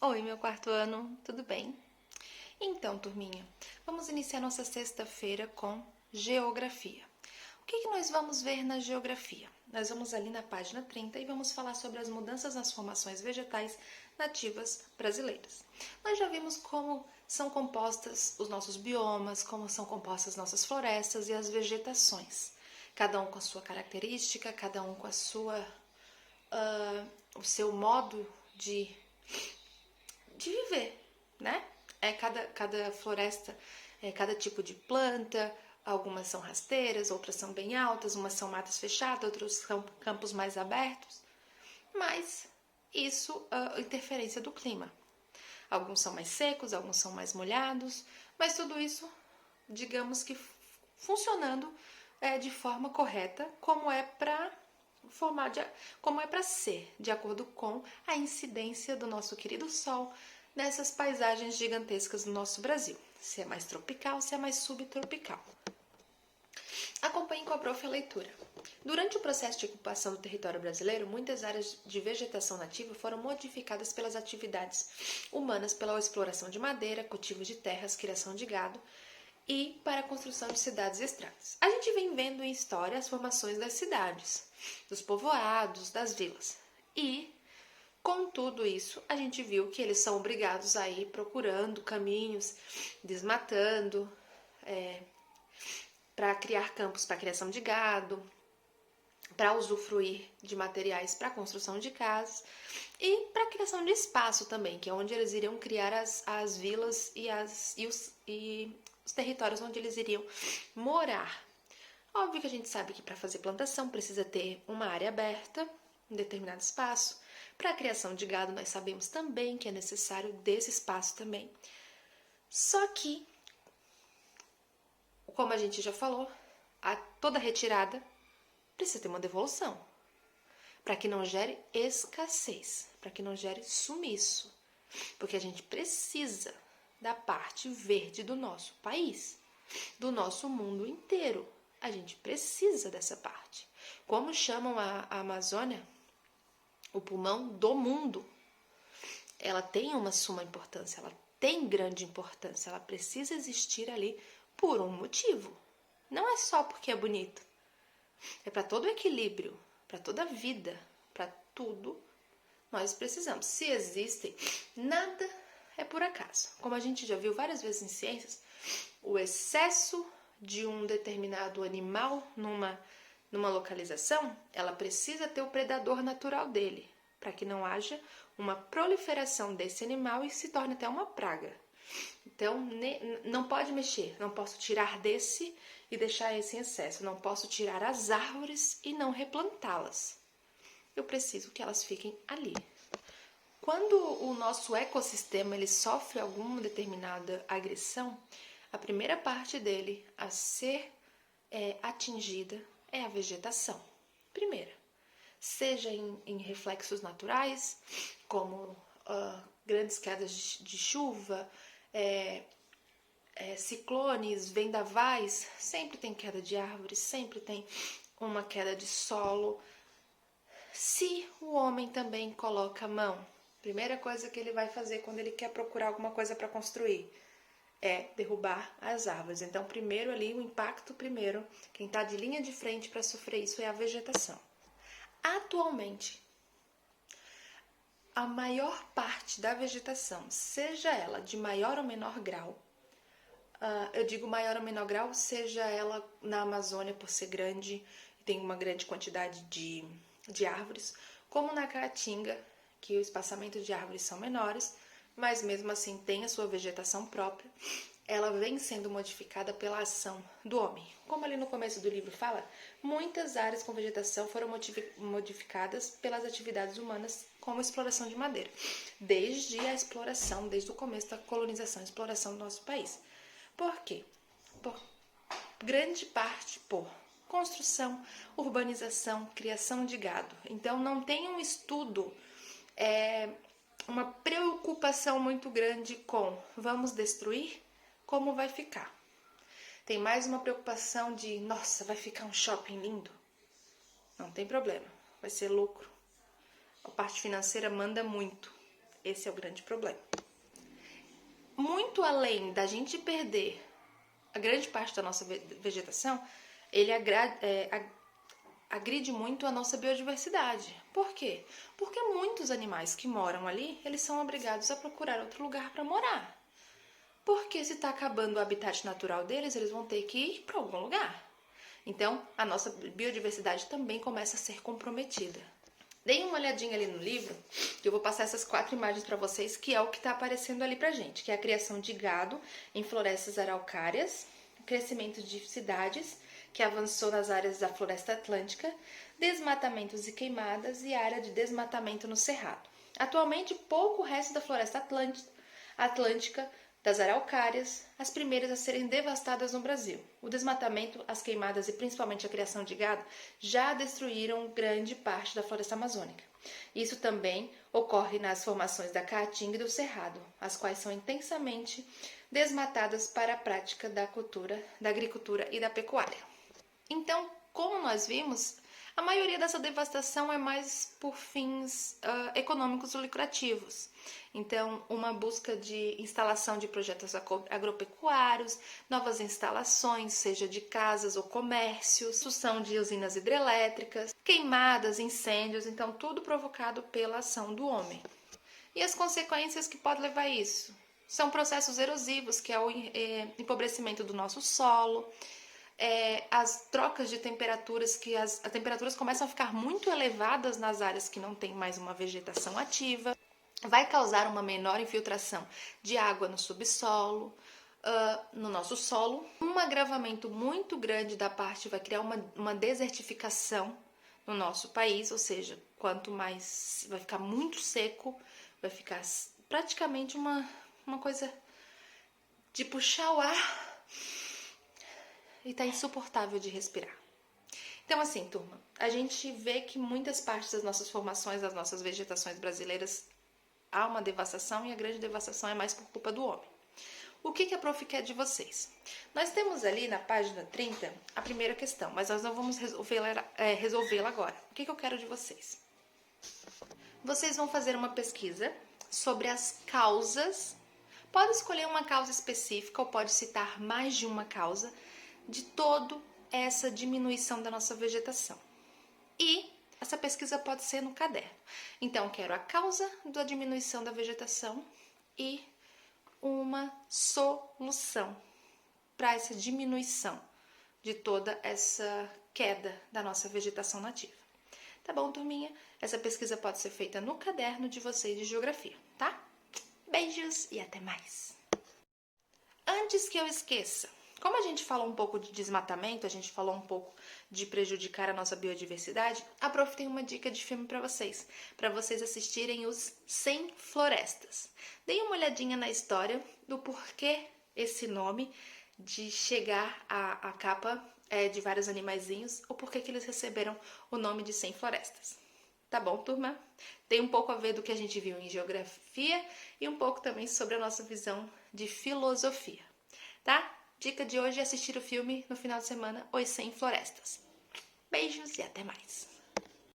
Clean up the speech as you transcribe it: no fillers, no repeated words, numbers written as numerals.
Oi, meu quarto ano, tudo bem? Então, turminha, vamos iniciar nossa sexta-feira com geografia. O que nós vamos ver na geografia? Nós vamos ali na página 30 e vamos falar sobre as mudanças nas formações vegetais nativas brasileiras. Nós já vimos como são compostas os nossos biomas, como são compostas nossas florestas e as vegetações. Cada um com a sua característica, cada um com a sua, o seu modo de viver, né? Cada floresta, cada tipo de planta, algumas são rasteiras, outras são bem altas, umas são matas fechadas, outros são campos mais abertos, mas isso é interferência do clima. Alguns são mais secos, alguns são mais molhados, mas tudo isso, digamos que funcionando de forma correta, como é para como é para ser, de acordo com a incidência do nosso querido Sol nessas paisagens gigantescas do nosso Brasil. Se é mais tropical, se é mais subtropical. Acompanhe com a prof. a leitura. Durante o processo de ocupação do território brasileiro, muitas áreas de vegetação nativa foram modificadas pelas atividades humanas, pela exploração de madeira, cultivo de terras, criação de gado e para a construção de cidades e estradas. A gente vem vendo em história as formações das cidades, dos povoados, das vilas. E, com tudo isso, a gente viu que eles são obrigados a ir procurando caminhos, desmatando, para criar campos para criação de gado, para usufruir de materiais para a construção de casas e para a criação de espaço também, que é onde eles iriam criar as vilas e os territórios onde eles iriam morar. Óbvio que a gente sabe que para fazer plantação precisa ter uma área aberta, um determinado espaço. Para a criação de gado nós sabemos também que é necessário desse espaço também. Só que, como a gente já falou, toda retirada precisa ter uma devolução, para que não gere escassez, para que não gere sumiço, porque a gente precisa da parte verde do nosso país, do nosso mundo inteiro. A gente precisa dessa parte. Como chamam a Amazônia? O pulmão do mundo. Ela tem uma suma importância, ela tem grande importância, ela precisa existir ali por um motivo. Não é só porque é bonito. É para todo o equilíbrio, para toda a vida, para tudo nós precisamos. Se existem, nada é por acaso. Como a gente já viu várias vezes em ciências, o excesso de um determinado animal numa localização, ela precisa ter o predador natural dele, para que não haja uma proliferação desse animal e se torne até uma praga. Então, não pode mexer, não posso tirar desse e deixar esse em excesso, não posso tirar as árvores e não replantá-las. Eu preciso que elas fiquem ali. Quando o nosso ecossistema ele sofre alguma determinada agressão, a primeira parte dele a ser atingida é a vegetação. Primeira, seja em reflexos naturais, como grandes quedas de chuva, ciclones, vendavais, sempre tem queda de árvores, sempre tem uma queda de solo. Se o homem também coloca a mão, primeira coisa que ele vai fazer quando ele quer procurar alguma coisa para construir é derrubar as árvores. Então, primeiro ali, o impacto primeiro, quem está de linha de frente para sofrer isso é a vegetação. Atualmente, a maior parte da vegetação, seja ela de maior ou menor grau, eu digo maior ou menor grau, seja ela na Amazônia por ser grande e tem uma grande quantidade de árvores, como na Caatinga, que o espaçamento de árvores são menores, mas mesmo assim tem a sua vegetação própria, ela vem sendo modificada pela ação do homem. Como ali no começo do livro fala, muitas áreas com vegetação foram modificadas pelas atividades humanas, como a exploração de madeira, desde a exploração, desde o começo da colonização e exploração do nosso país. Por quê? Por grande parte por construção, urbanização, criação de gado. Então não tem um estudo, uma preocupação muito grande com vamos destruir, como vai ficar. Tem mais uma preocupação de, nossa, vai ficar um shopping lindo? Não tem problema, vai ser lucro. A parte financeira manda muito. Esse é o grande problema. Muito além da gente perder a grande parte da nossa vegetação, ele agride muito a nossa biodiversidade. Por quê? Porque muitos animais que moram ali, eles são obrigados a procurar outro lugar para morar. Porque se está acabando o habitat natural deles, eles vão ter que ir para algum lugar. Então, a nossa biodiversidade também começa a ser comprometida. Deem uma olhadinha ali no livro, que eu vou passar essas 4 imagens para vocês, que é o que está aparecendo ali pra gente, que é a criação de gado em florestas araucárias, o crescimento de cidades, que avançou nas áreas da floresta atlântica, desmatamentos e queimadas e área de desmatamento no cerrado. Atualmente, pouco resta da floresta atlântica, das araucárias, as primeiras a serem devastadas no Brasil. O desmatamento, as queimadas e principalmente a criação de gado já destruíram grande parte da floresta amazônica. Isso também ocorre nas formações da Caatinga e do Cerrado, as quais são intensamente desmatadas para a prática da agricultura e da pecuária. Então, como nós vimos, a maioria dessa devastação é mais por fins econômicos ou lucrativos. Então, uma busca de instalação de projetos agropecuários, novas instalações, seja de casas ou comércios, construção de usinas hidrelétricas, queimadas, incêndios, então tudo provocado pela ação do homem. E as consequências que pode levar a isso? São processos erosivos, que é o empobrecimento do nosso solo, as trocas de temperaturas, que as temperaturas começam a ficar muito elevadas nas áreas que não tem mais uma vegetação ativa, vai causar uma menor infiltração de água no subsolo, no nosso solo, um agravamento muito grande da parte, vai criar uma desertificação no nosso país, ou seja, quanto mais vai ficar muito seco, vai ficar praticamente uma coisa de puxar o ar e tá insuportável de respirar. Então, assim, turma, a gente vê que muitas partes das nossas formações, das nossas vegetações brasileiras, há uma devastação e a grande devastação é mais por culpa do homem. O que a prof quer de vocês? Nós temos ali na página 30 a primeira questão, mas nós não vamos resolvê-la agora. O que eu quero de vocês? Vocês vão fazer uma pesquisa sobre as causas. Pode escolher uma causa específica ou pode citar mais de uma causa de toda essa diminuição da nossa vegetação. E essa pesquisa pode ser no caderno. Então, quero a causa da diminuição da vegetação e uma solução para essa diminuição de toda essa queda da nossa vegetação nativa. Tá bom, turminha? Essa pesquisa pode ser feita no caderno de vocês de geografia, tá? Beijos e até mais! Antes que eu esqueça, como a gente falou um pouco de desmatamento, a gente falou um pouco de prejudicar a nossa biodiversidade, a prof tem uma dica de filme para vocês assistirem os 100 Florestas. Deem uma olhadinha na história do porquê esse nome de chegar à capa de vários animaizinhos, o porquê que eles receberam o nome de 100 Florestas. Tá bom, turma? Tem um pouco a ver do que a gente viu em geografia e um pouco também sobre a nossa visão de filosofia, tá? Dica de hoje é assistir o filme no final de semana Os 100 Florestas. Beijos e até mais!